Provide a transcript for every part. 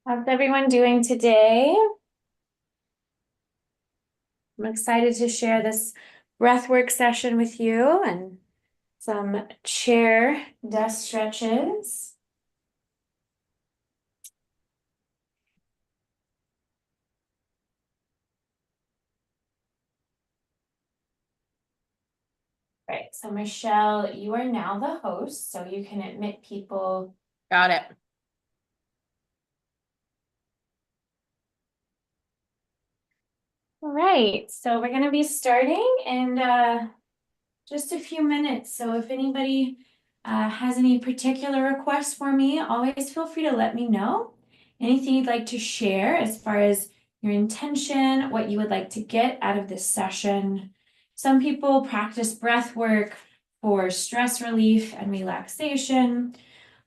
How's everyone doing today? I'm excited to share this breathwork session with you and some chair desk stretches. Right, so Michelle, you are now the host, so you can admit people. Got it. All right, so we're going to be starting in just a few minutes. So if anybody has any particular requests for me, always feel free to let me know. Anything you'd like to share as far as your intention, what you would like to get out of this session. Some people practice breath work for stress relief and relaxation.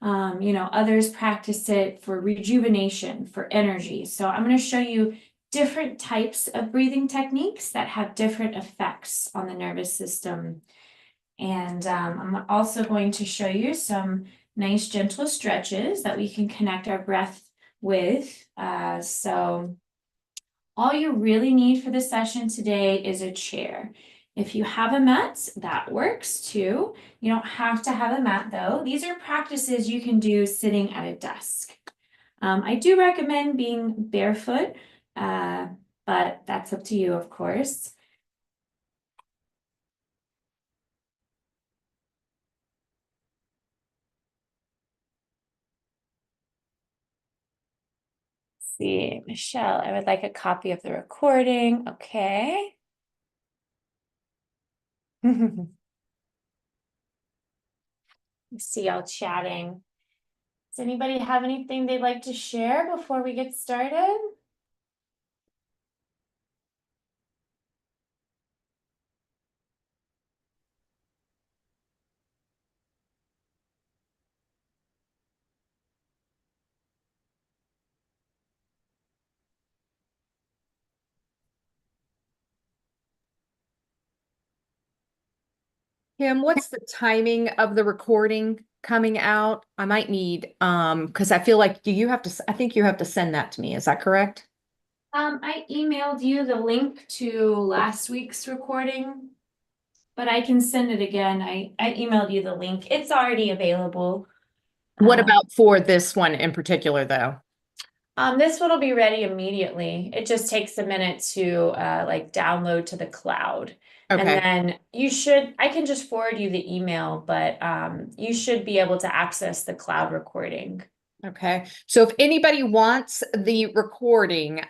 Others practice it for rejuvenation, for energy. So I'm going to show you different types of breathing techniques that have different effects on the nervous system. And I'm also going to show you some nice gentle stretches that we can connect our breath with. So all you really need for this session today is a chair. If you have a mat, that works too. You don't have to have a mat though. These are practices you can do sitting at a desk. I do recommend being barefoot, but that's up to you, of course. See, Michelle, I would like a copy of the recording. Okay. See y'all chatting. Does anybody have anything they'd like to share before we get started? Kim, what's the timing of the recording coming out? I might need, because I feel like I think you have to send that to me. Is that correct? I emailed you the link to last week's recording, but I can send it again. I emailed you the link. It's already available. What Uh, about for this one in particular, though? this one will be ready immediately. It just takes a minute to like download to the cloud. And Okay. then I can just forward you the email, but you should be able to access the cloud recording. Okay. So if anybody wants the recording,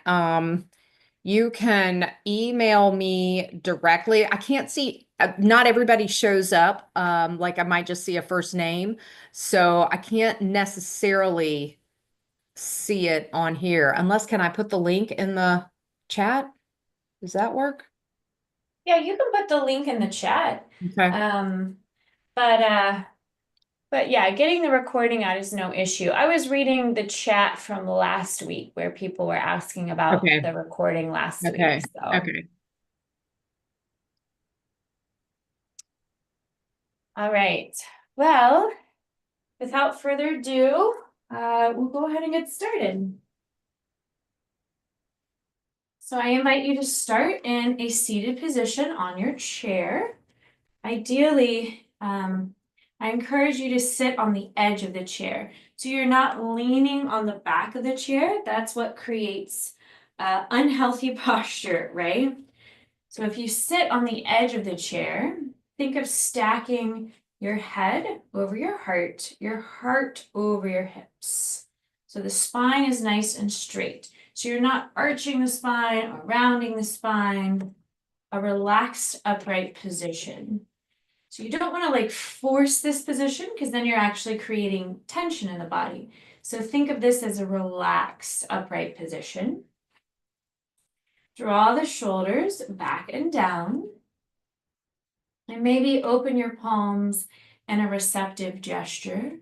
you can email me directly. I can't see, not everybody shows up. Like I might just see a first name. So I can't necessarily see it on here unless can I put the link in the chat? Does that work? Yeah, you can put the link in the chat. Okay. Um, but uh, but yeah, getting the recording out is no issue. I was reading the chat from last week where people were asking about Okay. the recording last week. Okay. So, Okay. all right. Well, without further ado, we'll go ahead and get started. So I invite you to start in a seated position on your chair. Ideally, I encourage you to sit on the edge of the chair. So you're not leaning on the back of the chair. That's what creates unhealthy posture, right? So if you sit on the edge of the chair, think of stacking your head over your heart over your hips. So the spine is nice and straight. So you're not arching the spine or rounding the spine, a relaxed upright position. So you don't want to like force this position because then you're actually creating tension in the body. So think of this as a relaxed upright position. Draw the shoulders back and down. And maybe open your palms in a receptive gesture.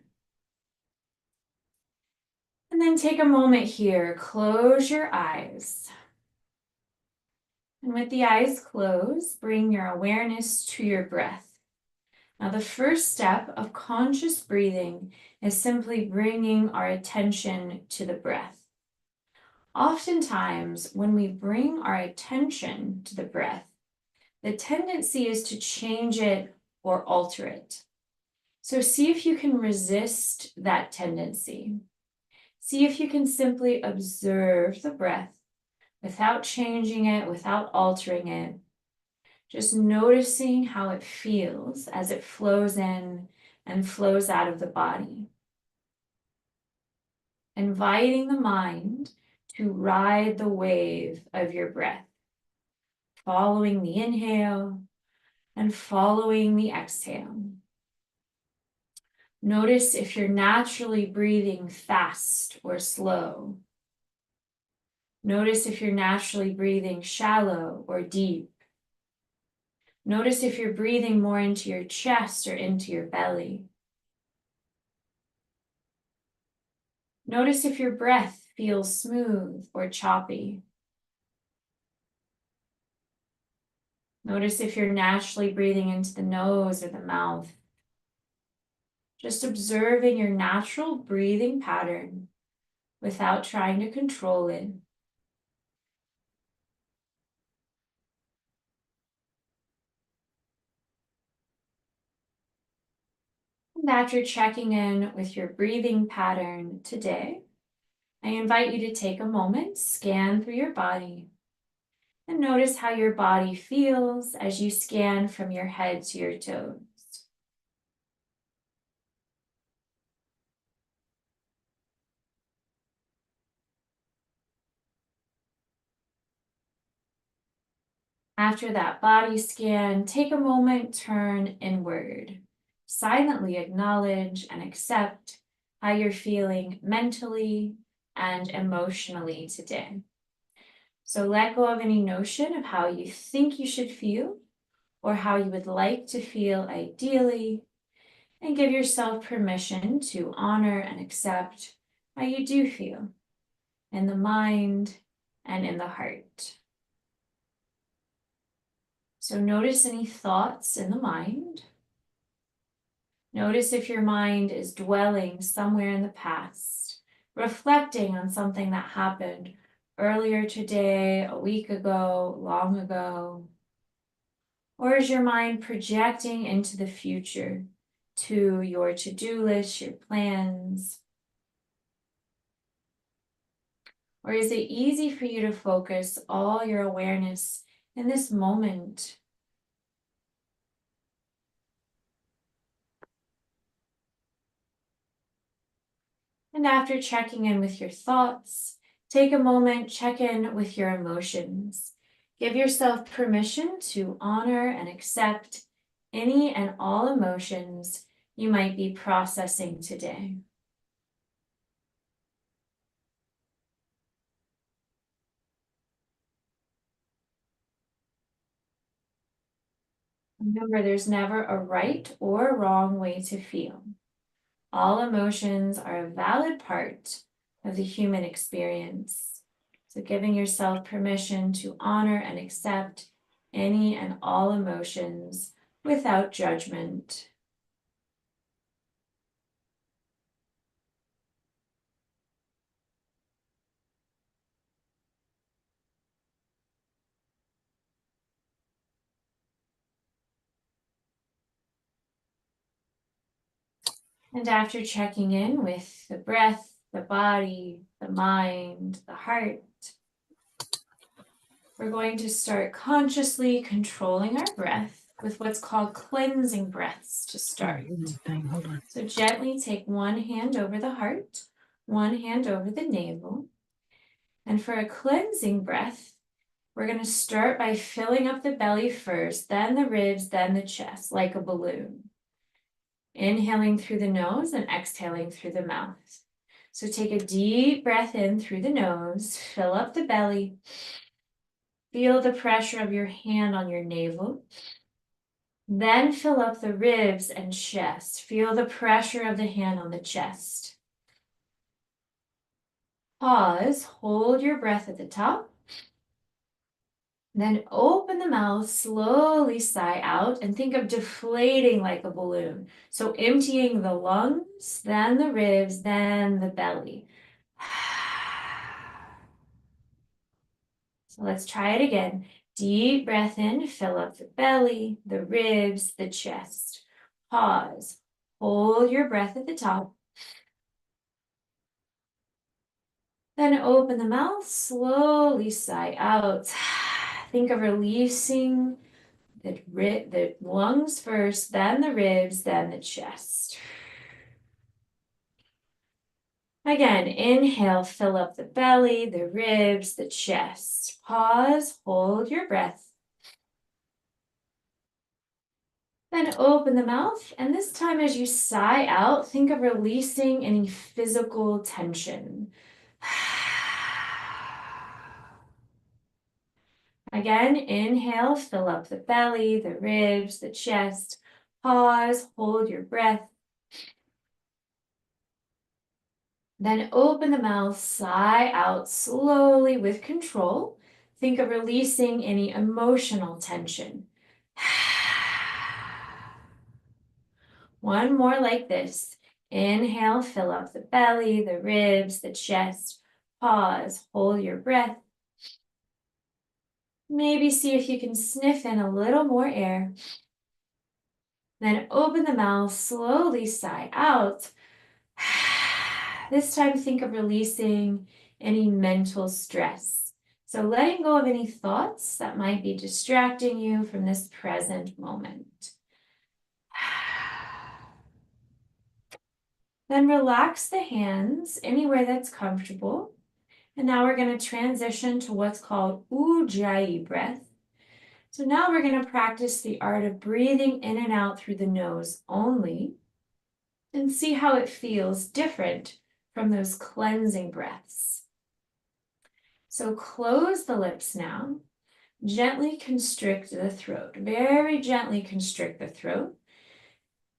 And then take a moment here. Close your eyes. And with the eyes closed, bring your awareness to your breath. Now, the first step of conscious breathing is simply bringing our attention to the breath. Oftentimes, when we bring our attention to the breath, the tendency is to change it or alter it. So see if you can resist that tendency. See if you can simply observe the breath without changing it, without altering it. Just noticing how it feels as it flows in and flows out of the body. Inviting the mind to ride the wave of your breath, following the inhale and following the exhale. Notice if you're naturally breathing fast or slow. Notice if you're naturally breathing shallow or deep. Notice if you're breathing more into your chest or into your belly. Notice if your breath feels smooth or choppy. Notice if you're naturally breathing into the nose or the mouth. Just observing your natural breathing pattern without trying to control it. And after checking in with your breathing pattern today, I invite you to take a moment, scan through your body, and notice how your body feels as you scan from your head to your toes. After that body scan, take a moment, turn inward. Silently acknowledge and accept how you're feeling mentally and emotionally today. So let go of any notion of how you think you should feel or how you would like to feel ideally, and give yourself permission to honor and accept how you do feel in the mind and in the heart. So notice any thoughts in the mind. Notice if your mind is dwelling somewhere in the past, reflecting on something that happened earlier today, a week ago, long ago. Or is your mind projecting into the future to your to-do list, your plans? Or is it easy for you to focus all your awareness in this moment? And after checking in with your thoughts, take a moment, check in with your emotions. Give yourself permission to honor and accept any and all emotions you might be processing today. Remember, there's never a right or a wrong way to feel. All emotions are a valid part of the human experience. So giving yourself permission to honor and accept any and all emotions without judgment. And after checking in with the breath, the body, the mind, the heart, we're going to start consciously controlling our breath with what's called cleansing breaths to start. Hold on. So gently take one hand over the heart, one hand over the navel. And for a cleansing breath, we're going to start by filling up the belly first, then the ribs, then the chest, like a balloon. Inhaling through the nose and exhaling through the mouth. So take a deep breath in through the nose, fill up the belly. Feel the pressure of your hand on your navel. Then fill up the ribs and chest. Feel the pressure of the hand on the chest. Pause, hold your breath at the top. Then open the mouth, slowly sigh out, and think of deflating like a balloon. So emptying the lungs, then the ribs, then the belly. So let's try it again. Deep breath in, fill up the belly, the ribs, the chest. Pause. Hold your breath at the top. Then open the mouth, slowly sigh out. Think of releasing the lungs first, then the ribs, then the chest. Again, inhale, fill up the belly, the ribs, the chest. Pause, hold your breath. Then open the mouth, and this time as you sigh out, think of releasing any physical tension. Again, inhale, fill up the belly, the ribs, the chest. Pause, hold your breath. Then open the mouth, sigh out slowly with control. Think of releasing any emotional tension. One more like this. Inhale, fill up the belly, the ribs, the chest. Pause, hold your breath. Maybe see if you can sniff in a little more air. Then open the mouth, slowly sigh out. This time, think of releasing any mental stress. So letting go of any thoughts that might be distracting you from this present moment. Then relax the hands anywhere that's comfortable. And now we're going to transition to what's called Ujjayi breath. So now we're going to practice the art of breathing in and out through the nose only and see how it feels different from those cleansing breaths. So close the lips now. Gently constrict the throat. Very gently constrict the throat.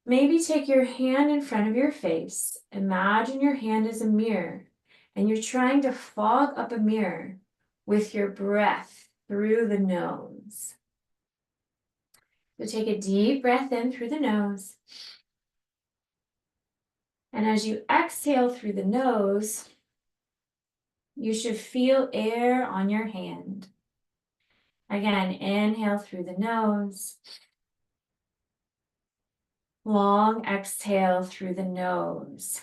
Maybe take your hand in front of your face. Imagine your hand is a mirror and you're trying to fog up a mirror with your breath through the nose. So take a deep breath in through the nose. And as you exhale through the nose, you should feel air on your hand. Again, inhale through the nose. Long exhale through the nose.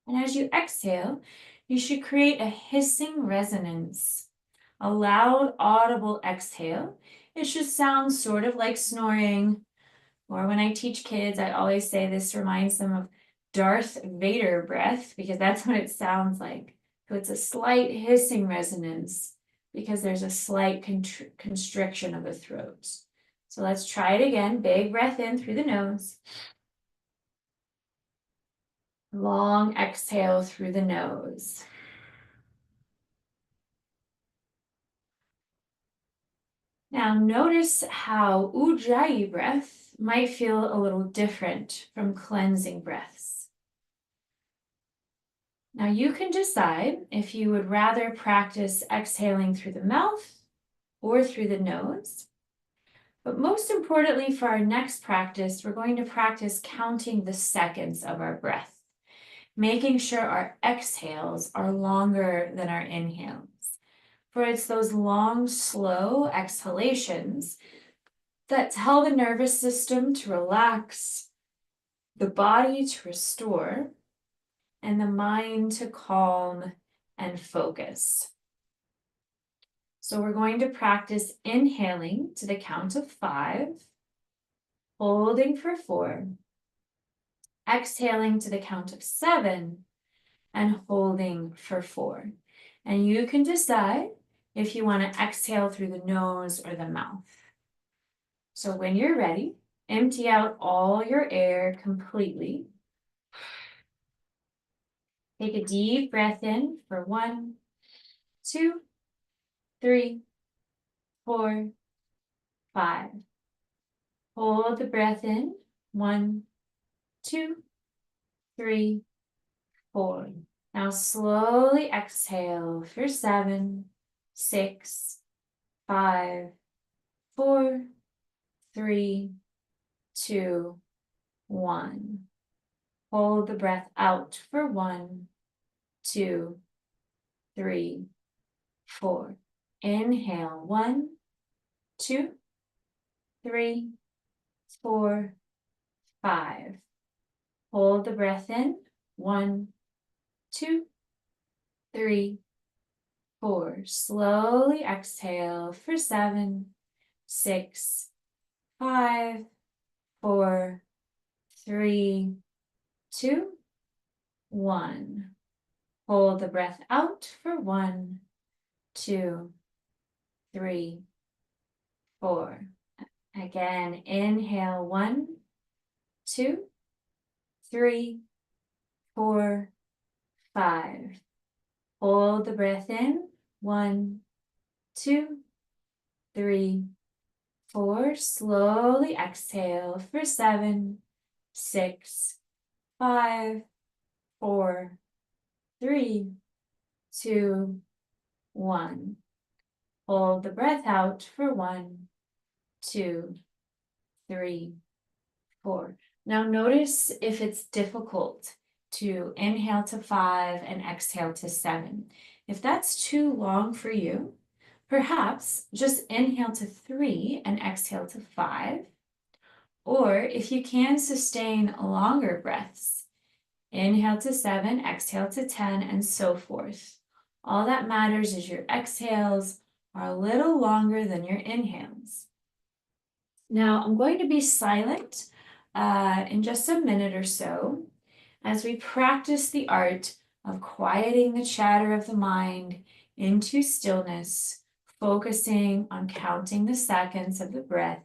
And as you exhale, you should create a hissing resonance, a loud, audible exhale. It should sound sort of like snoring, or when I teach kids, I always say this reminds them of Darth Vader breath, because that's what it sounds like. So it's a slight hissing resonance because there's a slight constriction of the throat. So let's try it again. Big breath in through the nose. Long exhale through the nose. Now notice how Ujjayi breath might feel a little different from cleansing breaths. Now you can decide if you would rather practice exhaling through the mouth or through the nose. But most importantly, for our next practice, we're going to practice counting the seconds of our breath, making sure our exhales are longer than our inhales. For it's those long, slow exhalations that tell the nervous system to relax, the body to restore, and the mind to calm and focus. So we're going to practice inhaling to the count of 5, holding for 4, exhaling to the count of 7, and holding for 4. And you can decide if you want to exhale through the nose or the mouth. So when you're ready, empty out all your air completely. Take a deep breath in for 1, 2, 3, 4, 5. Hold the breath in. 1, 2, 3, 4. Now slowly exhale for 7, 6, 5, 4, 3, 2, 1. Hold the breath out for 1, 2, 3, 4. Inhale, 1, 2, 3, 4, 5. Hold the breath in, 1, 2, 3, 4. Slowly exhale for 7, 6, 5, 4, 3, 2, 1. Hold the breath out for 1, 2, 3, 4. Again, inhale, 1, 2, 3, 4, 5. Hold the breath in, 1, 2, 3, 4. Slowly exhale for 7, 6, 5, 4, 3, 2, 1. Hold the breath out for 1, 2, 3, 4. Now notice if it's difficult to inhale to 5 and exhale to 7. If that's too long for you, perhaps just inhale to 3 and exhale to 5. Or if you can sustain longer breaths, inhale to 7, exhale to 10, and so forth. All that matters is your exhales are a little longer than your inhales. Now, I'm going to be silent in just a minute or so as we practice the art of quieting the chatter of the mind into stillness, focusing on counting the seconds of the breath.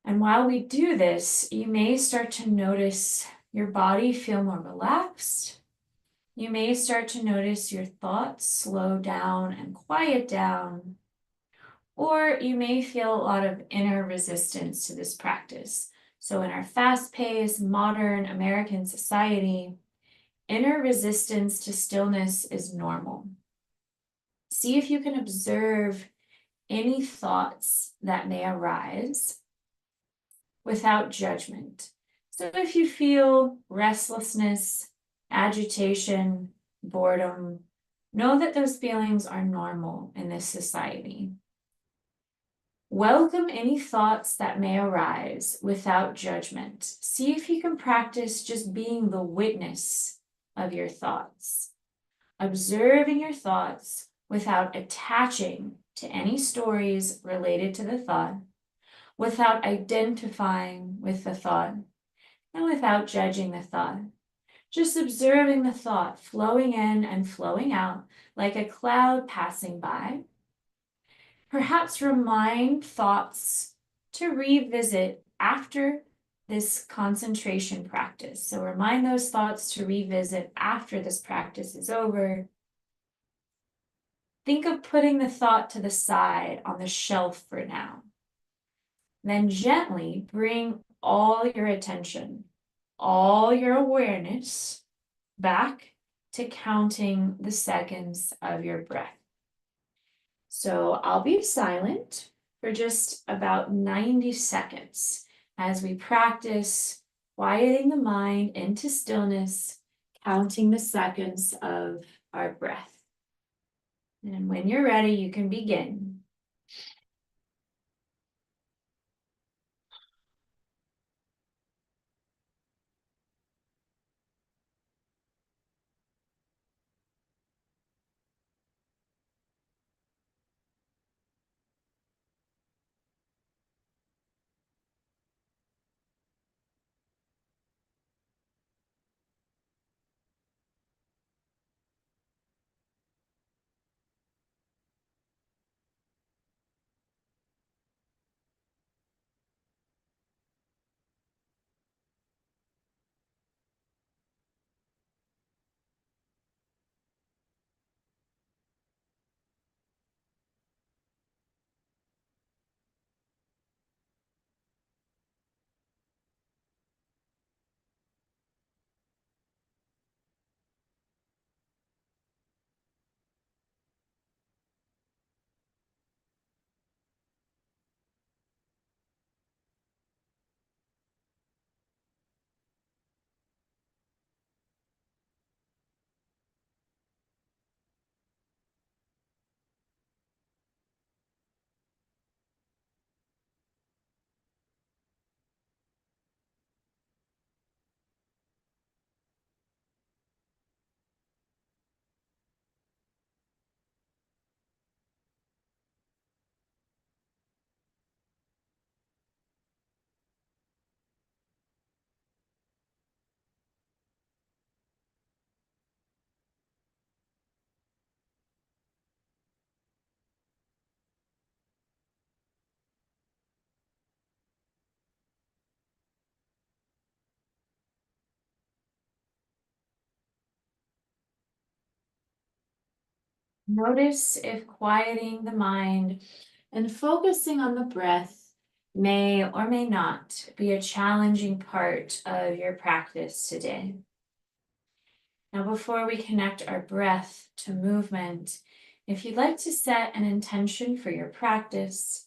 And while we do this, you may start to notice your body feel more relaxed. You may start to notice your thoughts slow down and quiet down. Or you may feel a lot of inner resistance to this practice. So in our fast-paced, modern American society, inner resistance to stillness is normal. See if you can observe any thoughts that may arise without judgment. So if you feel restlessness, agitation, boredom, know that those feelings are normal in this society. Welcome any thoughts that may arise without judgment. See if you can practice just being the witness of your thoughts, observing your thoughts without attaching to any stories related to the thought, without identifying with the thought, and without judging the thought. Just observing the thought flowing in and flowing out like a cloud passing by. Perhaps remind thoughts to revisit after this concentration practice. So remind those thoughts to revisit after this practice is over. Think of putting the thought to the side on the shelf for now. Then gently bring all your attention, all your awareness back to counting the seconds of your breath. So I'll be silent for just about 90 seconds as we practice quieting the mind into stillness, counting the seconds of our breath. And when you're ready, you can begin. Notice if quieting the mind and focusing on the breath may or may not be a challenging part of your practice today. Now, before we connect our breath to movement, if you'd like to set an intention for your practice,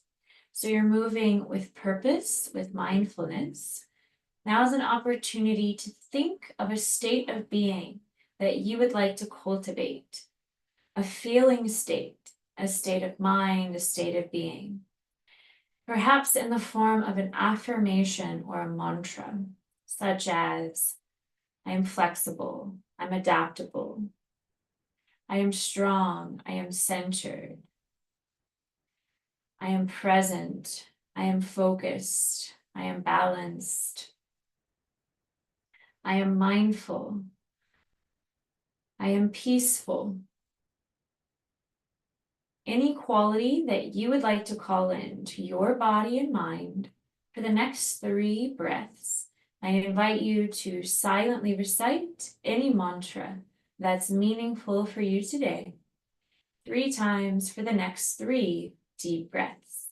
so you're moving with purpose, with mindfulness, now is an opportunity to think of a state of being that you would like to cultivate, a feeling state, a state of mind, a state of being, perhaps in the form of an affirmation or a mantra, such as, I am flexible, I'm adaptable, I am strong, I am centered, I am present, I am focused, I am balanced, I am mindful, I am peaceful. Any quality that you would like to call in to your body and mind for the next 3 breaths. I invite you to silently recite any mantra that's meaningful for you today, 3 times for the next 3 deep breaths.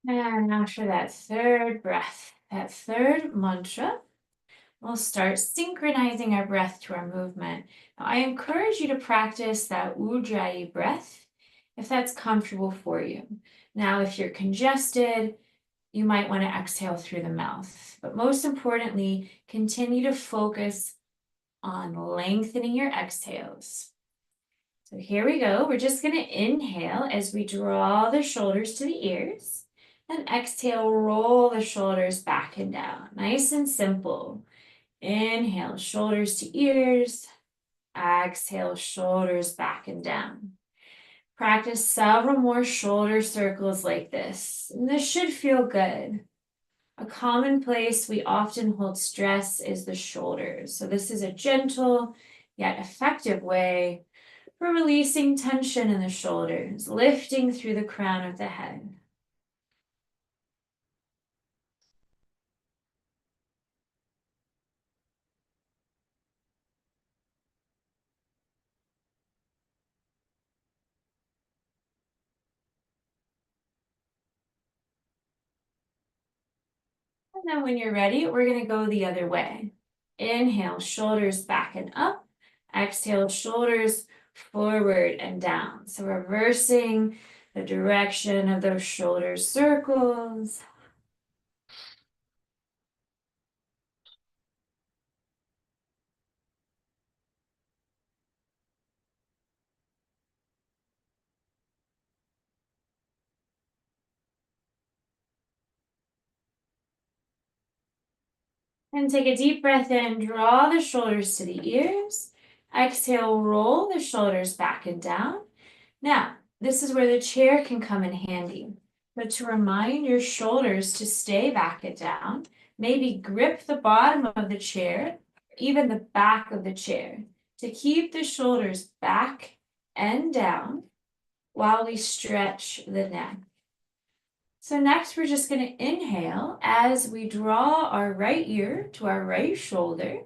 And after that 3rd breath, that 3rd mantra, we'll start synchronizing our breath to our movement. Now, I encourage you to practice that Ujjayi breath if that's comfortable for you. Now, if you're congested, you might want to exhale through the mouth. But most importantly, continue to focus on lengthening your exhales. So here we go. We're just going to inhale as we draw the shoulders to the ears, and exhale, roll the shoulders back and down. Nice and simple. Inhale, shoulders to ears. Exhale, shoulders back and down. Practice several more shoulder circles like this. And this should feel good. A common place we often hold stress is the shoulders. So this is a gentle yet effective way for releasing tension in the shoulders, lifting through the crown of the head. And then when you're ready, we're going to go the other way. Inhale, shoulders back and up. Exhale, shoulders forward and down. So reversing the direction of those shoulder circles. And take a deep breath in, draw the shoulders to the ears. Exhale, roll the shoulders back and down. Now, this is where the chair can come in handy. But to remind your shoulders to stay back and down, maybe grip the bottom of the chair, even the back of the chair, to keep the shoulders back and down while we stretch the neck. So next, we're just going to inhale as we draw our right ear to our right shoulder,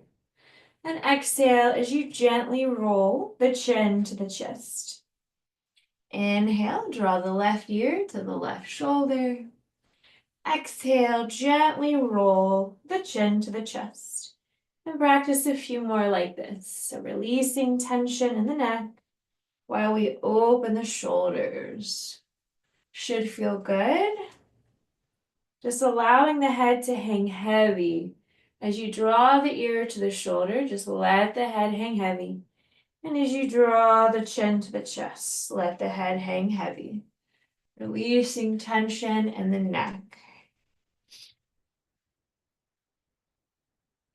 and exhale as you gently roll the chin to the chest. Inhale, draw the left ear to the left shoulder. Exhale, gently roll the chin to the chest. And practice a few more like this. So releasing tension in the neck while we open the shoulders. Should feel good. Just allowing the head to hang heavy. As you draw the ear to the shoulder, just let the head hang heavy. And as you draw the chin to the chest, let the head hang heavy. Releasing tension in the neck.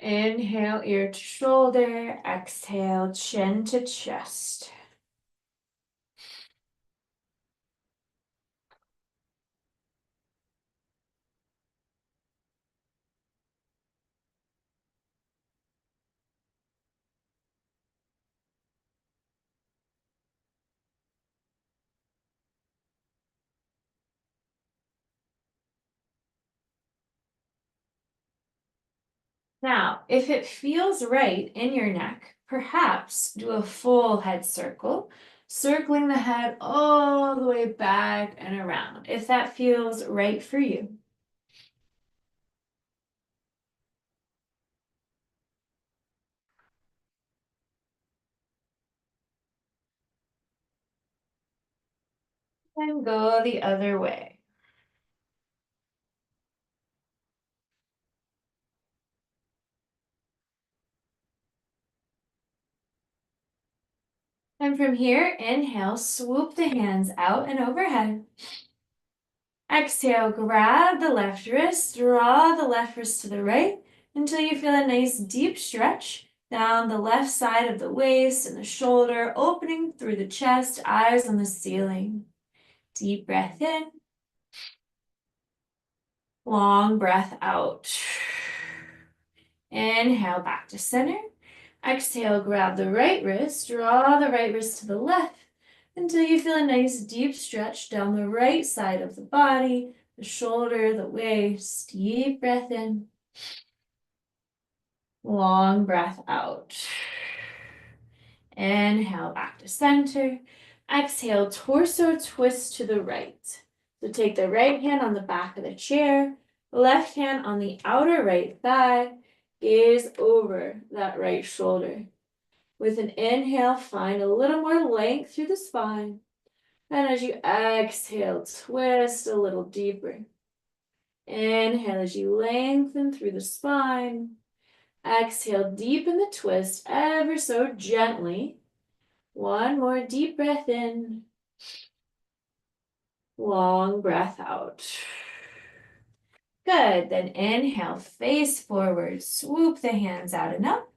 Inhale, ear to shoulder. Exhale, chin to chest. Now, if it feels right in your neck, perhaps do a full head circle, circling the head all the way back and around, if that feels right for you. And go the other way. And from here, inhale, swoop the hands out and overhead. Exhale, grab the left wrist, draw the left wrist to the right until you feel a nice deep stretch down the left side of the waist and the shoulder, opening through the chest, eyes on the ceiling. Deep breath in, long breath out. Inhale back to center. Exhale, grab the right wrist, draw the right wrist to the left until you feel a nice deep stretch down the right side of the body, the shoulder, the waist. Deep breath in, long breath out. Inhale back to center. Exhale, torso twist to the right. So take the right hand on the back of the chair, left hand on the outer right thigh, gaze over that right shoulder. With an inhale, find a little more length through the spine. And as you exhale, twist a little deeper. Inhale as you lengthen through the spine. Exhale, deepen the twist ever so gently. One more deep breath in. Long breath out. Good. Then inhale, face forward, swoop the hands out and up.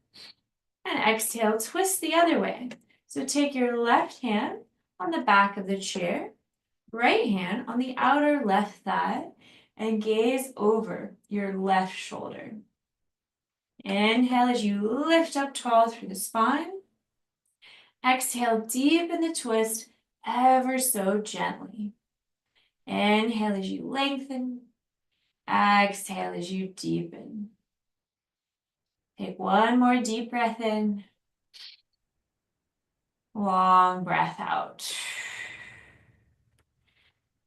And exhale, twist the other way. So take your left hand on the back of the chair, right hand on the outer left thigh, and gaze over your left shoulder. Inhale as you lift up tall through the spine. Exhale, deepen the twist ever so gently. Inhale as you lengthen. Exhale as you deepen. Take one more deep breath in. Long breath out.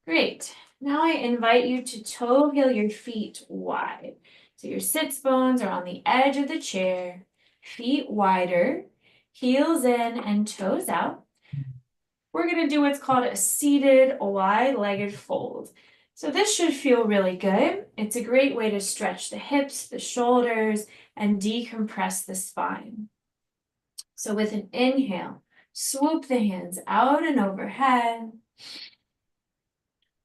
Great. Now I invite you to toe heel your feet wide. So your sits bones are on the edge of the chair, feet wider, heels in and toes out. We're going to do what's called a seated wide-legged fold. So this should feel really good. It's a great way to stretch the hips, the shoulders, and decompress the spine. So with an inhale, swoop the hands out and overhead.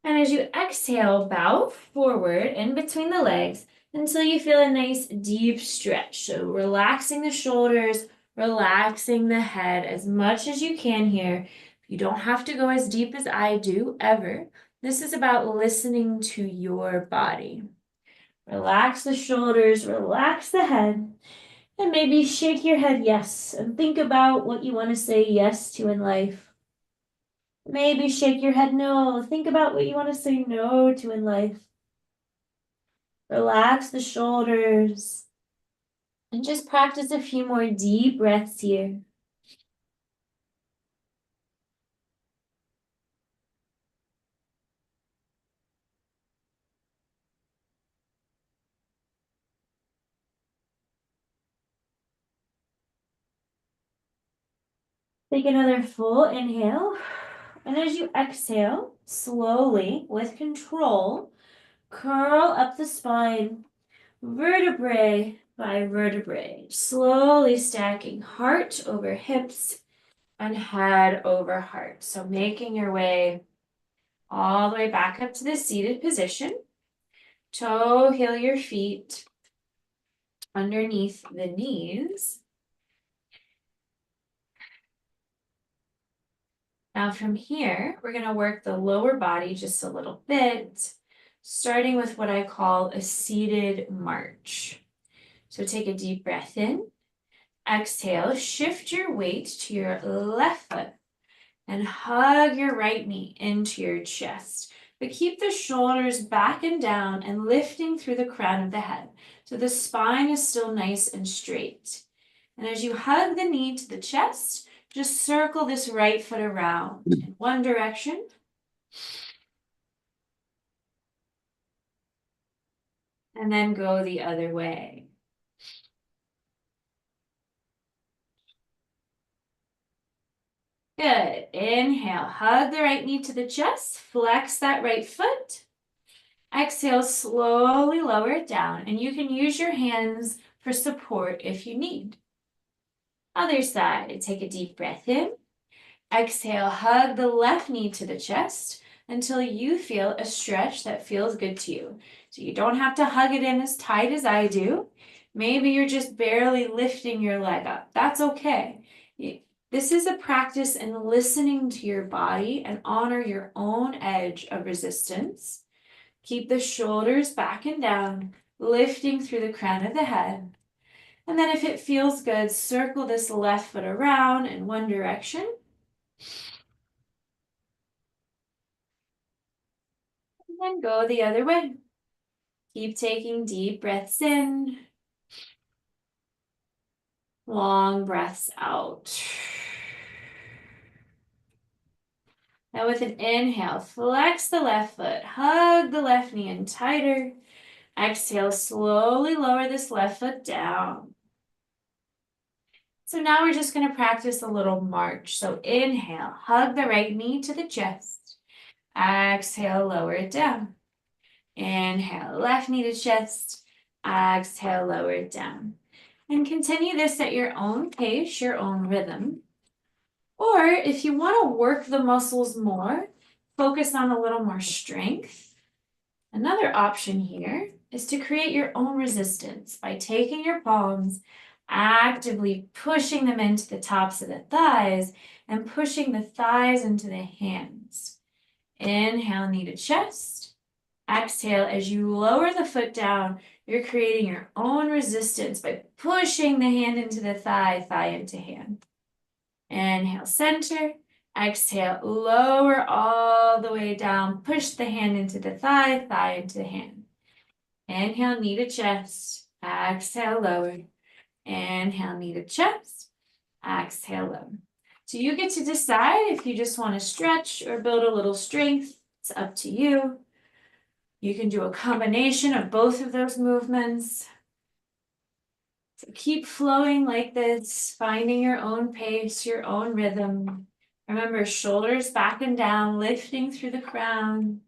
And as you exhale, bow forward in between the legs until you feel a nice deep stretch. So relaxing the shoulders, relaxing the head as much as you can here. You don't have to go as deep as I do ever. This is about listening to your body. Relax the shoulders, relax the head, and maybe shake your head yes, and think about what you want to say yes to in life. Maybe shake your head no. Think about what you want to say no to in life. Relax the shoulders. And just practice a few more deep breaths here. Take another full inhale. And as you exhale, slowly, with control, curl up the spine, vertebrae by vertebrae, slowly stacking heart over hips and head over heart. So making your way all the way back up to the seated position. Toe heel your feet. underneath the knees. Now from here, we're going to work the lower body just a little bit, starting with what I call a seated march. So take a deep breath in, exhale, shift your weight to your left foot and hug your right knee into your chest. But keep the shoulders back and down and lifting through the crown of the head. So the spine is still nice and straight. And as you hug the knee to the chest, just circle this right foot around in one direction. And then go the other way. Good. Inhale, hug the right knee to the chest, flex that right foot. Exhale, slowly lower it down, and you can use your hands for support if you need. Other side, take a deep breath in. Exhale, hug the left knee to the chest until you feel a stretch that feels good to you. So you don't have to hug it in as tight as I do. Maybe you're just barely lifting your leg up. That's okay. This is a practice in listening to your body and honor your own edge of resistance. Keep the shoulders back and down, lifting through the crown of the head. And then if it feels good, circle this left foot around in one direction. And then go the other way. Keep taking deep breaths in. Long breaths out. Now with an inhale, flex the left foot, hug the left knee in tighter. Exhale, slowly lower this left foot down. So now we're just going to practice a little march. So inhale, hug the right knee to the chest. Exhale, lower it down. Inhale, left knee to chest. Exhale, lower it down. And continue this at your own pace, your own rhythm. Or if you want to work the muscles more, focus on a little more strength. Another option here is to create your own resistance by taking your palms, actively pushing them into the tops of the thighs and pushing the thighs into the hands. Inhale, knee to chest. Exhale, as you lower the foot down, you're creating your own resistance by pushing the hand into the thigh, thigh into hand. Inhale, center. Exhale, lower all the way down. Push the hand into the thigh, thigh into the hand. Inhale, knee to chest. Exhale, lower. Inhale, knee to chest. Exhale, lower. So you get to decide if you just want to stretch or build a little strength. It's up to you. You can do a combination of both of those movements. So keep flowing like this, finding your own pace, your own rhythm. Remember, shoulders back and down, lifting through the crown.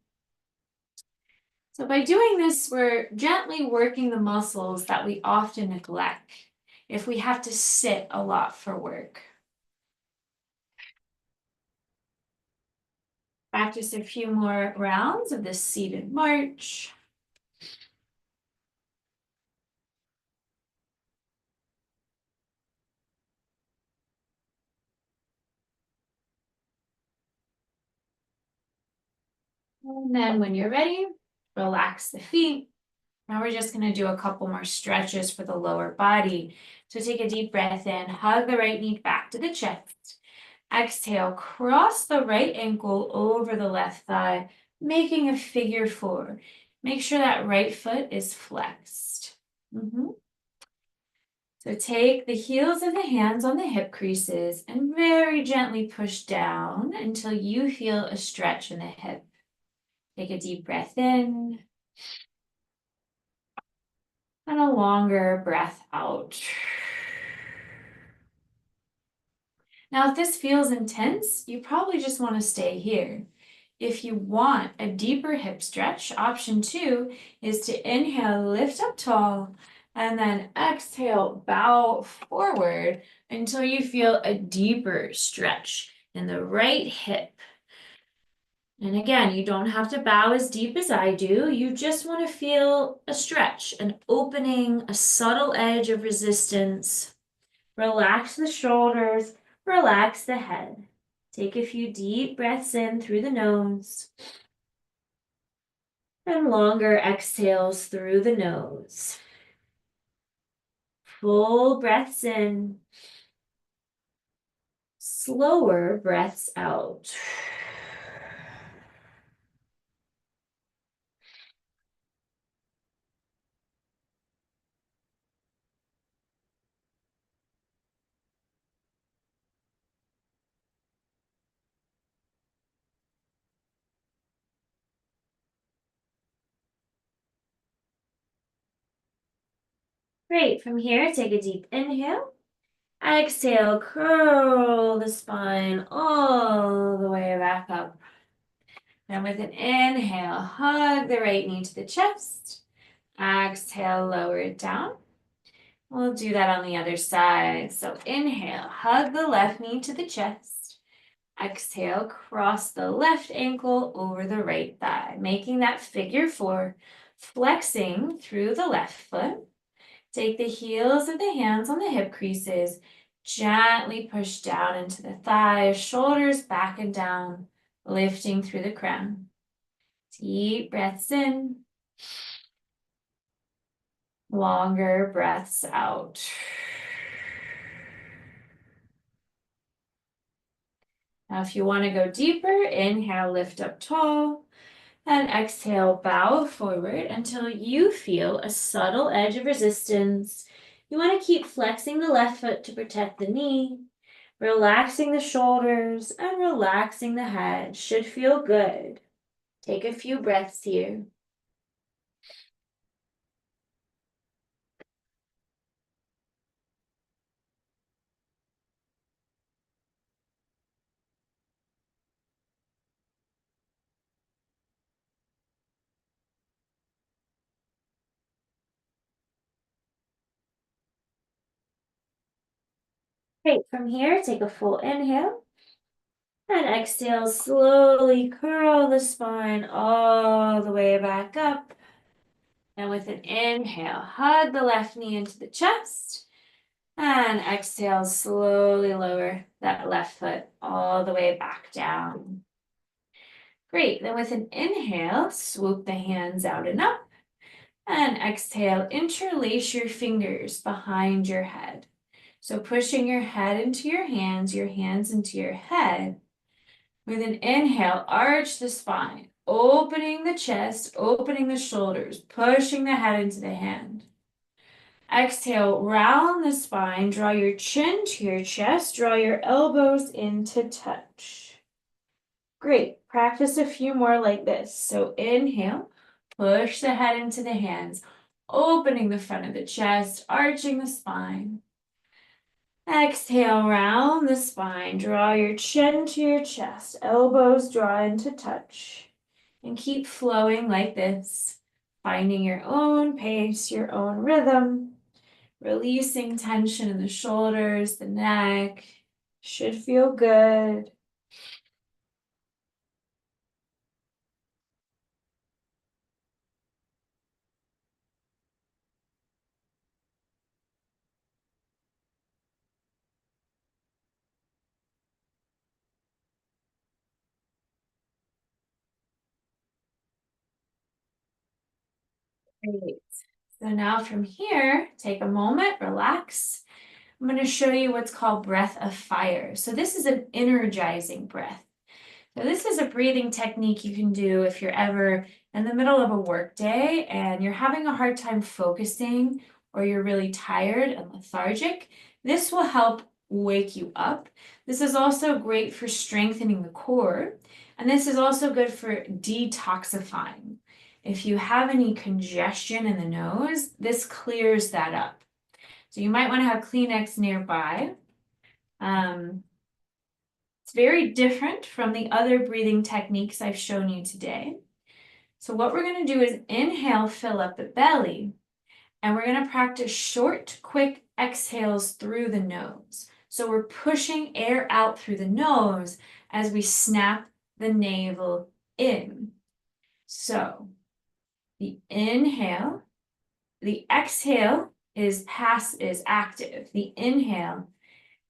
So by doing this, we're gently working the muscles that we often neglect if we have to sit a lot for work. Practice a few more rounds of this seated march. And then when you're ready, relax the feet. Now we're just going to do a couple more stretches for the lower body. So take a deep breath in, hug the right knee back to the chest. Exhale, cross the right ankle over the left thigh, making a figure four. Make sure that right foot is flexed. So take the heels of the hands on the hip creases and very gently push down until you feel a stretch in the hip. Take a deep breath in and a longer breath out. Now, if this feels intense, you probably just want to stay here. If you want a deeper hip stretch, option 2 is to inhale, lift up tall, and then exhale, bow forward until you feel a deeper stretch in the right hip. And again, you don't have to bow as deep as I do. You just want to feel a stretch, an opening, a subtle edge of resistance. Relax the shoulders, relax the head. Take a few deep breaths in through the nose and longer exhales through the nose. Full breaths in, slower breaths out. Great. From here, take a deep inhale. Exhale, curl the spine all the way back up. And with an inhale, hug the right knee to the chest. Exhale, lower it down. We'll do that on the other side. So inhale, hug the left knee to the chest. Exhale, cross the left ankle over the right thigh, making that figure four, flexing through the left foot. Take the heels of the hands on the hip creases, gently push down into the thighs, shoulders back and down, lifting through the crown. Deep breaths in, longer breaths out. Now, if you want to go deeper, inhale, lift up tall, and exhale, bow forward until you feel a subtle edge of resistance. You want to keep flexing the left foot to protect the knee, relaxing the shoulders, and relaxing the head. Should feel good. Take a few breaths here. Great. From here, take a full inhale. And exhale, slowly curl the spine all the way back up. And with an inhale, hug the left knee into the chest. And exhale, slowly lower that left foot all the way back down. Great. Then with an inhale, swoop the hands out and up. And exhale, interlace your fingers behind your head. So pushing your head into your hands into your head. With an inhale, arch the spine, opening the chest, opening the shoulders, pushing the head into the hand. Exhale, round the spine, draw your chin to your chest, draw your elbows into touch. Great. Practice a few more like this. So inhale, push the head into the hands, opening the front of the chest, arching the spine. Exhale, round the spine, draw your chin to your chest, elbows draw into touch, and keep flowing like this, finding your own pace, your own rhythm, releasing tension in the shoulders, the neck, should feel good. Great. So now from here, take a moment, relax. I'm going to show you what's called breath of fire. So this is an energizing breath. So this is a breathing technique you can do if you're ever in the middle of a work day and you're having a hard time focusing or you're really tired and lethargic. This will help wake you up. This is also great for strengthening the core, and this is also good for detoxifying. If you have any congestion in the nose, this clears that up. So you might want to have Kleenex nearby. It's very different from the other breathing techniques I've shown you today. So what we're going to do is inhale, fill up the belly, and we're going to practice short, quick exhales through the nose. So we're pushing air out through the nose as we snap the navel in. So the inhale, the exhale is active. The inhale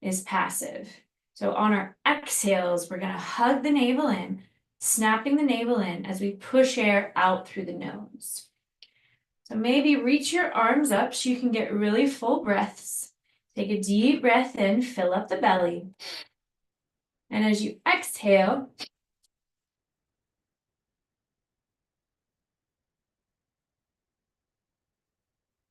is passive. So on our exhales, we're gonna hug the navel in, snapping the navel in as we push air out through the nose. So maybe reach your arms up so you can get really full breaths. Take a deep breath in, fill up the belly. And as you exhale,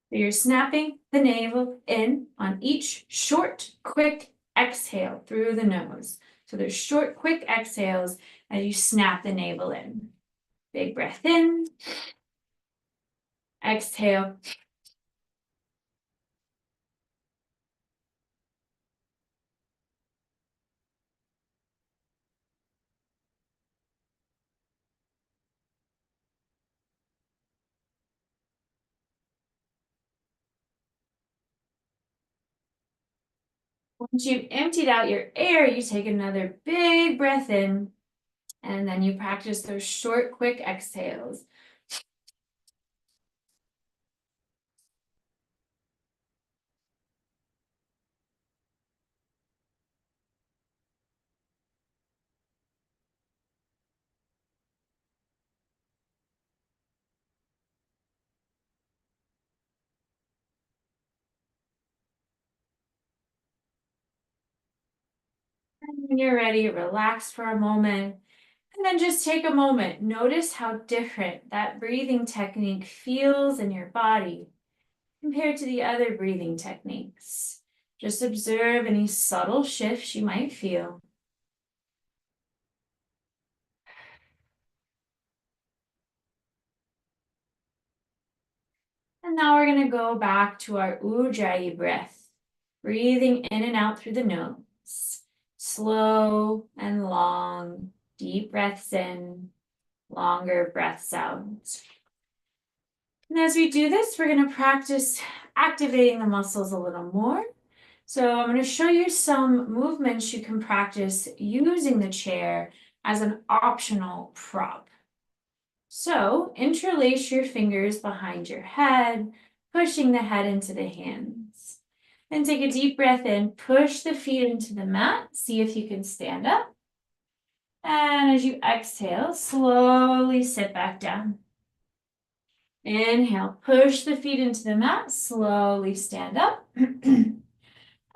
you're snapping the navel in on each short, quick exhale through the nose. So there's short, quick exhales as you snap the navel in. Big breath in, exhale. Once you've emptied out your air, you take another big breath in, and then you practice those short, quick exhales. And when you're ready, relax for a moment, and then just take a moment. Notice how different that breathing technique feels in your body compared to the other breathing techniques. Just observe any subtle shifts you might feel. And now we're going to go back to our Ujjayi breath, breathing in and out through the nose. Slow and long, deep breaths in, longer breaths out. And as we do this, we're going to practice activating the muscles a little more. So I'm going to show you some movements you can practice using the chair as an optional prop. So interlace your fingers behind your head, pushing the head into the hands. Then take a deep breath in, push the feet into the mat, see if you can stand up. And as you exhale, slowly sit back down. Inhale, push the feet into the mat, slowly stand up.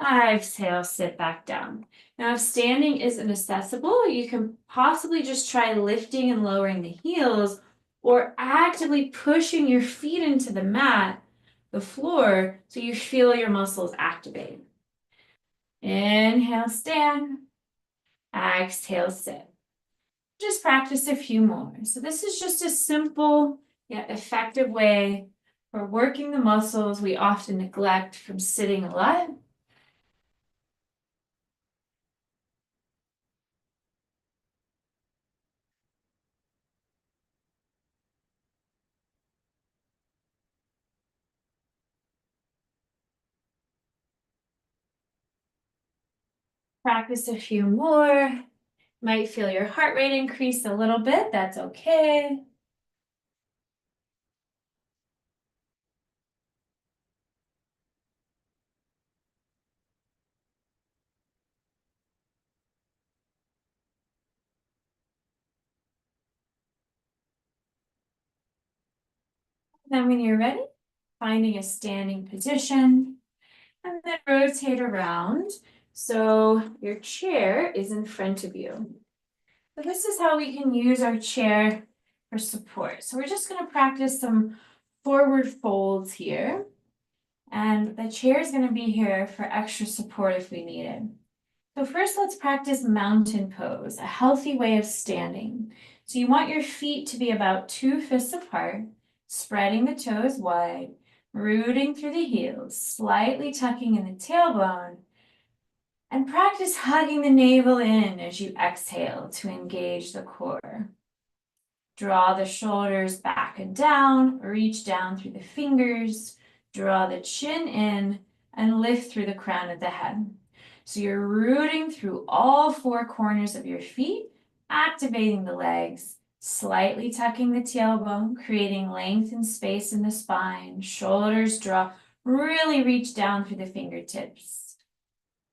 Exhale, sit back down. Now, if standing isn't accessible, you can possibly just try lifting and lowering the heels or actively pushing your feet into the mat, the floor, so you feel your muscles activate. Inhale, stand. Exhale, sit. Just practice a few more. So this is just a simple yet effective way for working the muscles we often neglect from sitting a lot. Practice a few more. Might feel your heart rate increase a little bit. That's okay. Then when you're ready, finding a standing position and then rotate around so your chair is in front of you. So this is how we can use our chair for support. So we're just going to practice some forward folds here. And the chair is going to be here for extra support if we need it. So first, let's practice mountain pose, a healthy way of standing. So you want your feet to be about 2 fists apart, spreading the toes wide, rooting through the heels, slightly tucking in the tailbone, and practice hugging the navel in as you exhale to engage the core. Draw the shoulders back and down, reach down through the fingers, draw the chin in, and lift through the crown of the head. So you're rooting through all 4 corners of your feet, activating the legs, Slightly tucking the tailbone, creating length and space in the spine. Shoulders drop, really reach down through the fingertips.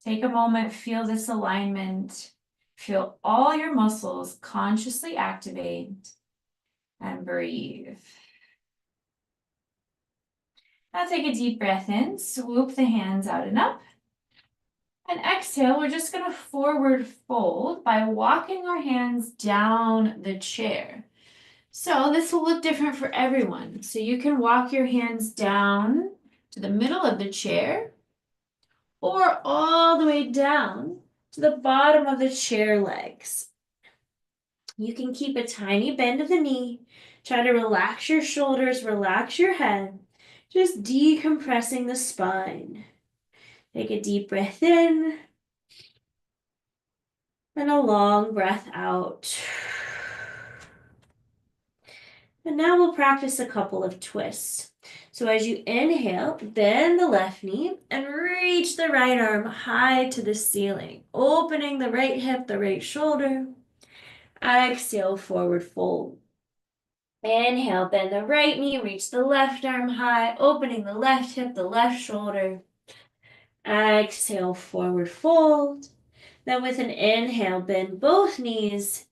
Take a moment, feel this alignment. Feel all your muscles consciously activate and breathe. Now take a deep breath in, swoop the hands out and up. And exhale, we're just gonna forward fold by walking our hands down the chair. So this will look different for everyone. So you can walk your hands down to the middle of the chair or all the way down to the bottom of the chair legs. You can keep a tiny bend of the knee. Try to relax your shoulders, relax your head, just decompressing the spine. Take a deep breath in and a long breath out. And now we'll practice a couple of twists. So as you inhale, bend the left knee and reach the right arm high to the ceiling, opening the right hip, the right shoulder. Exhale, forward fold. Inhale, bend the right knee, reach the left arm high, opening the left hip, the left shoulder. Exhale, forward fold. Then with an inhale, bend both knees.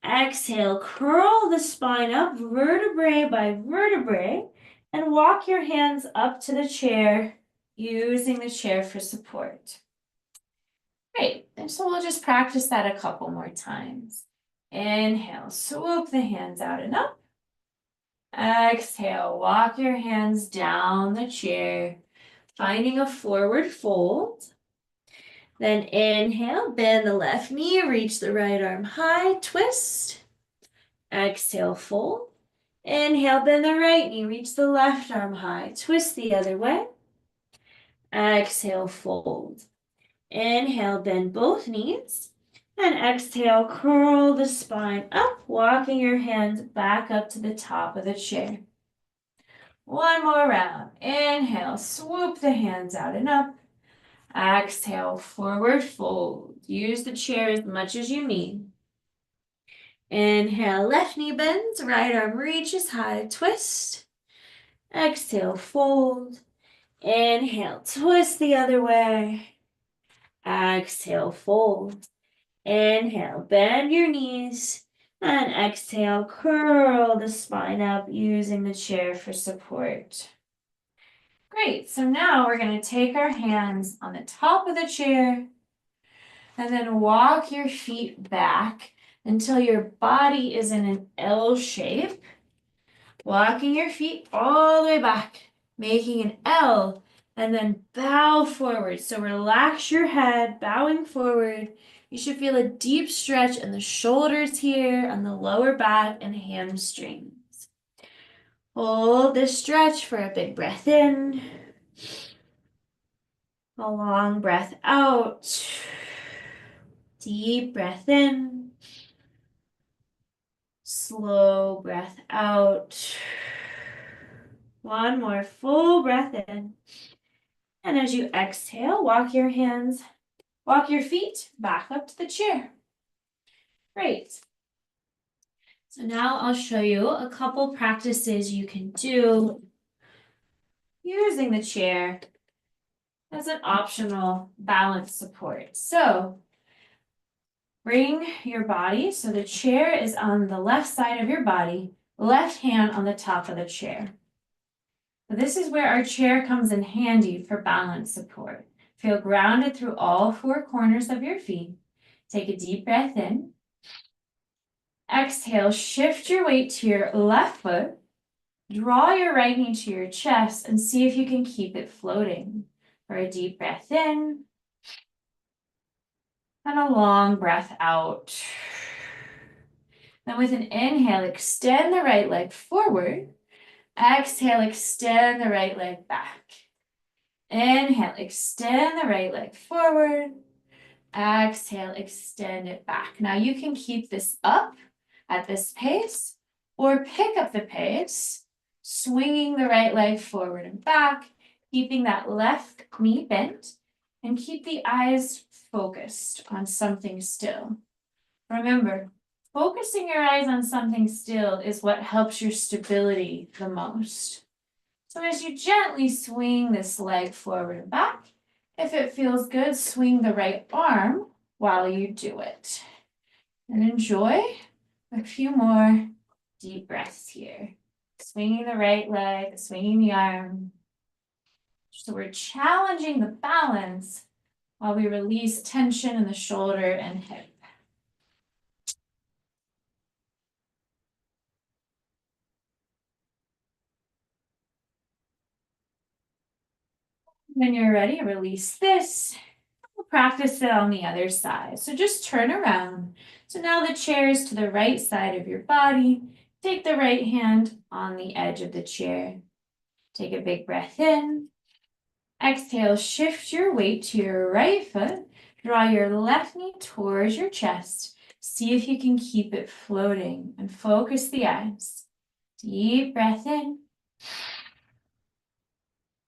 Exhale, curl the spine up vertebrae by vertebrae and walk your hands up to the chair, using the chair for support. Great, and so we'll just practice that a couple more times. Inhale, swoop the hands out and up. Exhale, walk your hands down the chair, finding a forward fold. Then inhale, bend the left knee, reach the right arm high, twist. Exhale, fold. Inhale, bend the right knee, reach the left arm high, twist the other way. Exhale, fold. Inhale, bend both knees. And exhale, curl the spine up, walking your hands back up to the top of the chair. One more round. Inhale, swoop the hands out and up. Exhale, forward fold. Use the chair as much as you need. Inhale, left knee bends, right arm reaches high, twist. Exhale, fold. Inhale, twist the other way. Exhale, fold. Inhale, bend your knees. And exhale, curl the spine up using the chair for support. Great, so now we're going to take our hands on the top of the chair and then walk your feet back until your body is in an L shape. Walking your feet all the way back, making an L, and then bow forward. So relax your head, bowing forward. You should feel a deep stretch in the shoulders here, on the lower back and hamstrings. Hold this stretch for a big breath in. A long breath out. Deep breath in. Slow breath out. One more full breath in. And as you exhale, walk your feet back up to the chair. Great. So now I'll show you a couple practices you can do using the chair as an optional balance support. So bring your body, so the chair is on the left side of your body, left hand on the top of the chair. This is where our chair comes in handy for balance support. Feel grounded through all four corners of your feet. Take a deep breath in. Exhale, shift your weight to your left foot. Draw your right knee to your chest and see if you can keep it floating. For a deep breath in. And a long breath out. Then with an inhale, extend the right leg forward. Exhale, extend the right leg back. Inhale, extend the right leg forward. Exhale, extend it back. Now you can keep this up at this pace or pick up the pace, swinging the right leg forward and back, keeping that left knee bent, and keep the eyes focused on something still. Remember, Focusing your eyes on something still is what helps your stability the most. So as you gently swing this leg forward and back, if it feels good, swing the right arm while you do it. And enjoy a few more deep breaths here. Swinging the right leg, swinging the arm. So we're challenging the balance while we release tension in the shoulder and hip. When you're ready, release this. We'll practice it on the other side. So just turn around. So now the chair is to the right side of your body. Take the right hand on the edge of the chair. Take a big breath in. Exhale, shift your weight to your right foot. Draw your left knee towards your chest. See if you can keep it floating and focus the eyes. Deep breath in.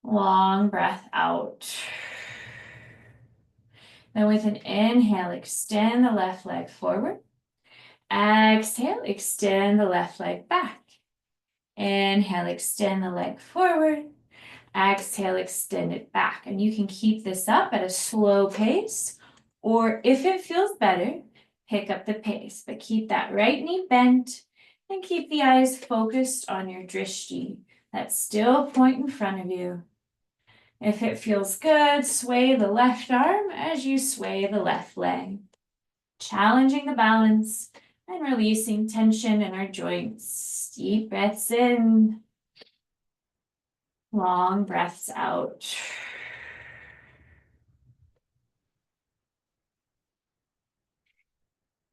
Long breath out. Then with an inhale, extend the left leg forward. Exhale, extend the left leg back. Inhale, extend the leg forward. Exhale, extend it back. And you can keep this up at a slow pace, or if it feels better, pick up the pace. But keep that right knee bent and keep the eyes focused on your drishti, that still point in front of you. If it feels good, sway the left arm as you sway the left leg, challenging the balance and releasing tension in our joints. Deep breaths in, long breaths out.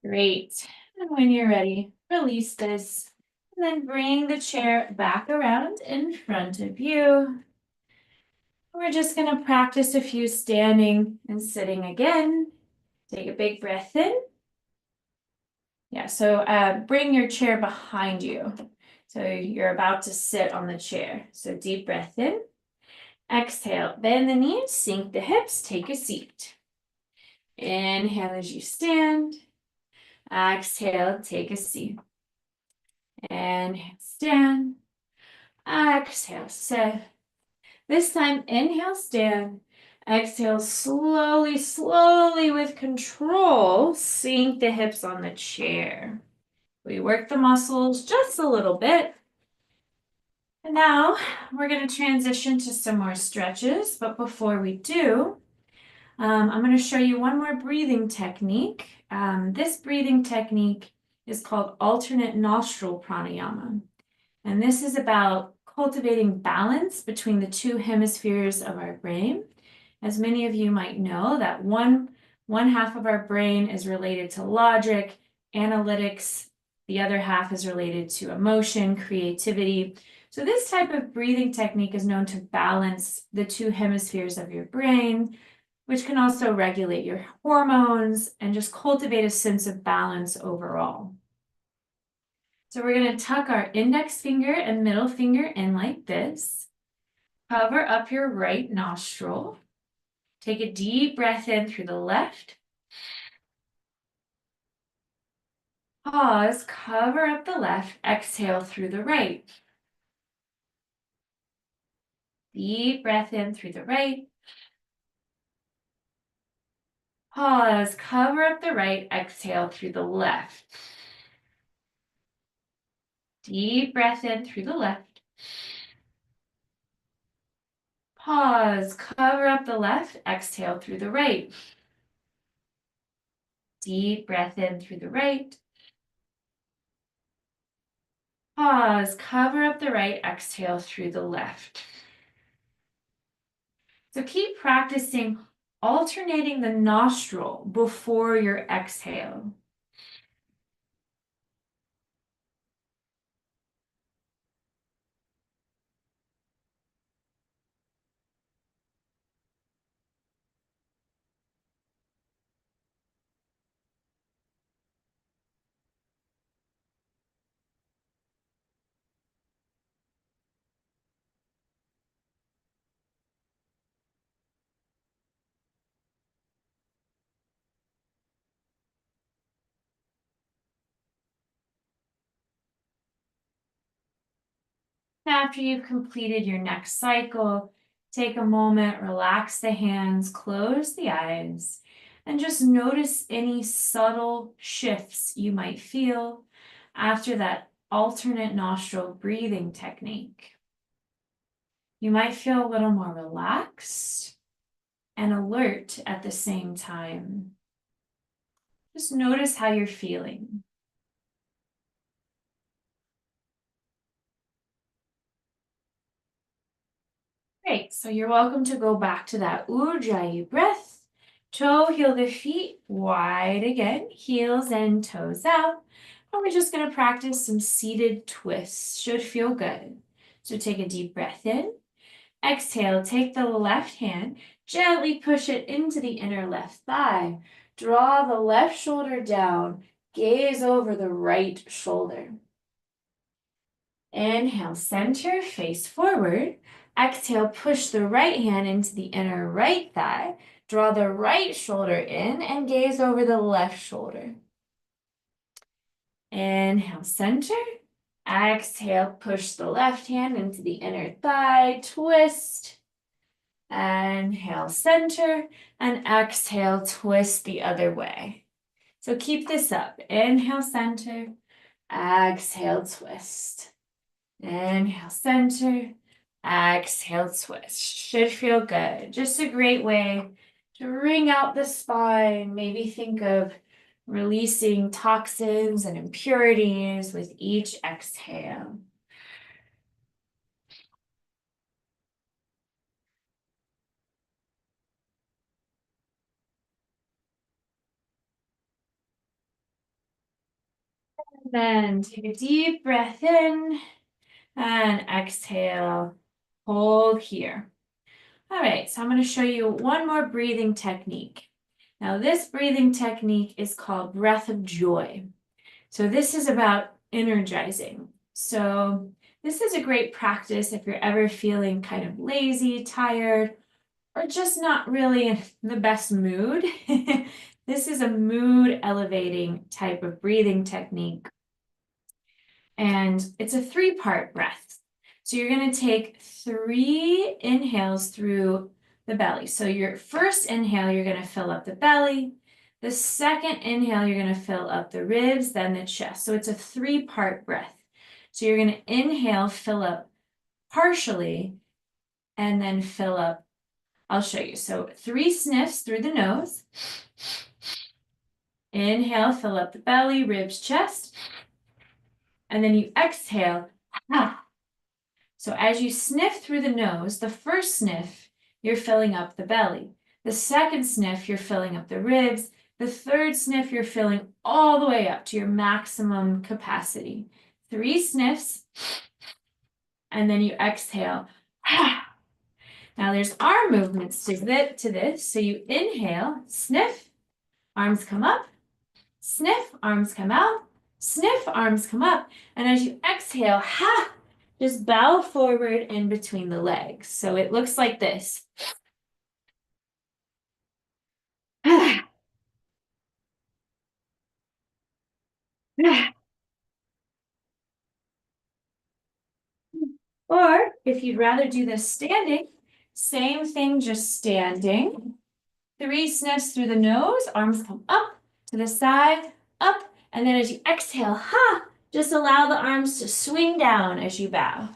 Great. And when you're ready, release this. And then bring the chair back around in front of you. We're just going to practice a few standing and sitting again. Take a big breath in. Yeah, so bring your chair behind you. So you're about to sit on the chair. So deep breath in. Exhale, bend the knees, sink the hips, take a seat. Inhale as you stand. Exhale, take a seat. Inhale, stand. Exhale, sit. This time, inhale, stand. Exhale, slowly, slowly with control, sink the hips on the chair. We work the muscles just a little bit. And now we're going to transition to some more stretches. But before we do, I'm going to show you one more breathing technique. This breathing technique is called alternate nostril pranayama. And this is about cultivating balance between the two hemispheres of our brain. As many of you might know, that one half of our brain is related to logic, analytics. The other half is related to emotion, creativity. So this type of breathing technique is known to balance the two hemispheres of your brain, which can also regulate your hormones and just cultivate a sense of balance overall. So we're going to tuck our index finger and middle finger in like this. Cover up your right nostril. Take a deep breath in through the left. Pause, cover up the left, exhale through the right. Deep breath in through the right. Pause, cover up the right, exhale through the left. Deep breath in through the left. Pause, cover up the left, exhale through the right. Deep breath in through the right. Pause, cover up the right, exhale through the left. So keep practicing alternating the nostril before your exhale. After you've completed your next cycle, take a moment, relax the hands, close the eyes, and just notice any subtle shifts you might feel after that alternate nostril breathing technique. You might feel a little more relaxed and alert at the same time. Just notice how you're feeling. Great, so you're welcome to go back to that Ujjayi breath. Toe, heel the feet wide again, heels and toes out. And we're just gonna practice some seated twists. Should feel good. So take a deep breath in. Exhale, take the left hand, gently push it into the inner left thigh. Draw the left shoulder down, gaze over the right shoulder. Inhale, center, face forward. Exhale, push the right hand into the inner right thigh. Draw the right shoulder in and gaze over the left shoulder. Inhale, center. Exhale, push the left hand into the inner thigh, twist. Inhale, center, and exhale, twist the other way. So keep this up. Inhale, center. Exhale, twist. Inhale, center. Exhale, twist. Should feel good. Just a great way to wring out the spine. Maybe think of releasing toxins and impurities with each exhale. Then take a deep breath in and exhale. Hold here. All right, so I'm going to show you one more breathing technique. Now, this breathing technique is called breath of joy. So this is about energizing. So this is a great practice if you're ever feeling kind of lazy, tired, or just not really in the best mood. This is a mood elevating type of breathing technique. And it's a 3-part breath. So you're going to take 3 inhales through the belly. So your first inhale, you're going to fill up the belly. The second inhale, you're going to fill up the ribs, then the chest. So it's a 3-part breath. So you're going to inhale, fill up partially, and then fill up. I'll show you. So 3 sniffs through the nose. Inhale, fill up the belly, ribs, chest. And then you exhale. So as you sniff through the nose, the first sniff, you're filling up the belly. The second sniff, you're filling up the ribs. The third sniff, you're filling all the way up to your maximum capacity. 3 sniffs, and then you exhale. Now there's arm movements to this. So you inhale, sniff, arms come up, sniff, arms come out, sniff, arms come up. And as you exhale, just bow forward in between the legs. So it looks like this. Or if you'd rather do this standing, same thing, just standing. 3 sniffs through the nose, arms come up to the side, up, and then as you exhale, just allow the arms to swing down as you bow.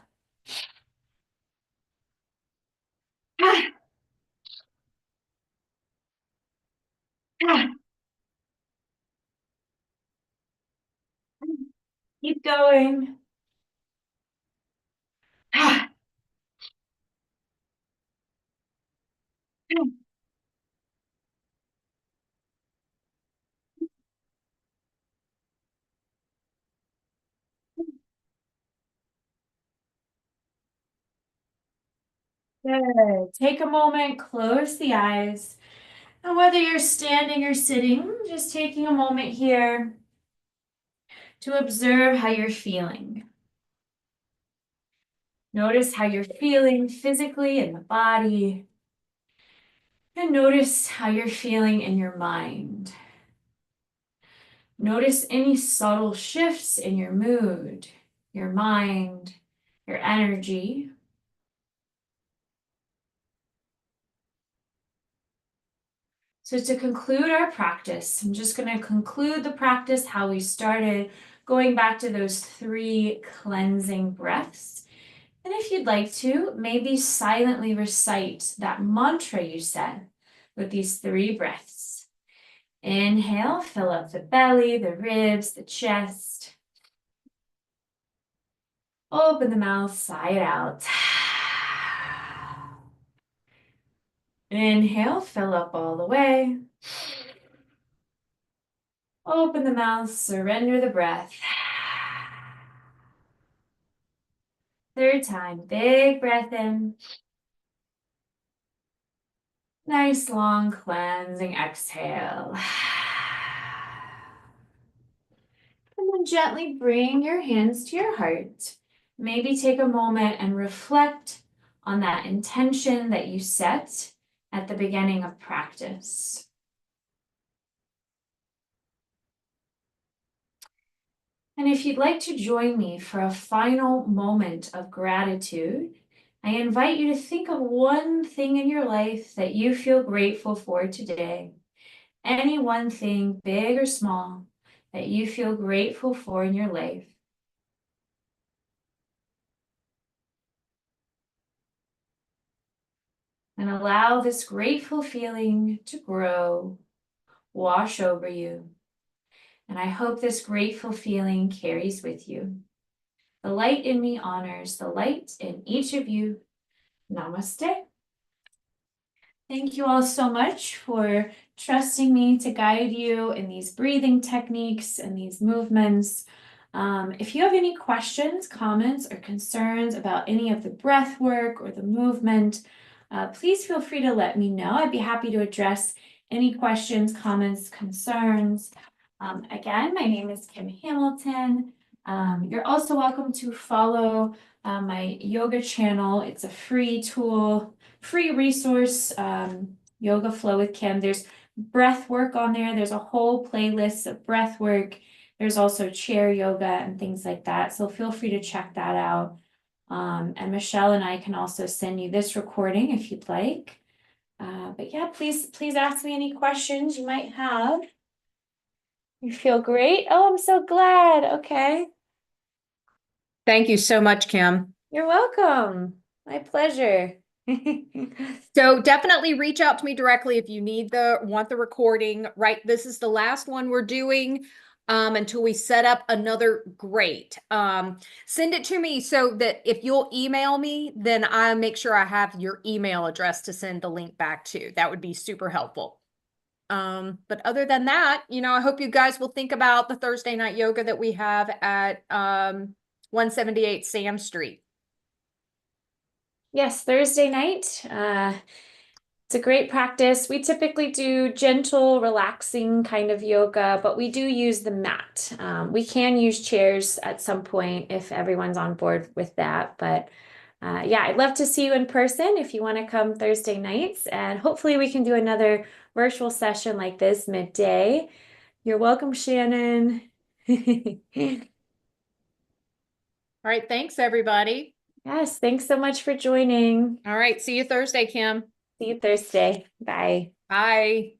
Keep going. Good. Take a moment, close the eyes. And whether you're standing or sitting, just taking a moment here to observe how you're feeling. Notice how you're feeling physically in the body. And notice how you're feeling in your mind. Notice any subtle shifts in your mood, your mind, your energy. So to conclude our practice, I'm just going to conclude the practice how we started, going back to those 3 cleansing breaths. And if you'd like to, maybe silently recite that mantra you said with these 3 breaths. Inhale, fill up the belly, the ribs, the chest. Open the mouth, sigh it out. Inhale, fill up all the way. Open the mouth, surrender the breath. 3rd time, big breath in. Nice long cleansing exhale. And then gently bring your hands to your heart. Maybe take a moment and reflect on that intention that you set at the beginning of practice. And if you'd like to join me for a final moment of gratitude, I invite you to think of one thing in your life that you feel grateful for today. Any one thing, big or small, that you feel grateful for in your life. And allow this grateful feeling to grow, wash over you. And I hope this grateful feeling carries with you. The light in me honors the light in each of you. Namaste. Thank you all so much for trusting me to guide you in these breathing techniques and these movements. If you have any questions, comments, or concerns about any of the breath work or the movement, please feel free to let me know. I'd be happy to address any questions, comments, concerns. Again, my name is Kim Hamilton. You're also welcome to follow my yoga channel. It's a free tool, free resource, Yoga Flow with Kim. There's breath work on there. There's a whole playlist of breath work. There's also chair yoga and things like that. So feel free to check that out. And Michelle and I can also send you this recording if you'd like. But yeah, please ask me any questions you might have. You feel great? Oh, I'm so glad. Okay. Thank you so much, Kim. You're welcome. My pleasure. So definitely reach out to me directly if you want the recording. Right, this is the last one we're doing until we set up another. Great. Send it to me so that if you'll email me, then I'll make sure I have your email address to send the link back to. That would be super helpful. But other than that, I hope you guys will think about the Thursday night yoga that we have at 178 Sam Street. Yes, Thursday night. It's a great practice. We typically do gentle, relaxing kind of yoga, but we do use the mat. We can use chairs at some point if everyone's on board with that. But yeah, I'd love to see you in person if you want to come Thursday nights. And hopefully we can do another virtual session like this midday. You're welcome, Shannon. All right, thanks everybody. Yes, thanks so much for joining. All right, see you Thursday, Kim. See you Thursday. Bye. Bye.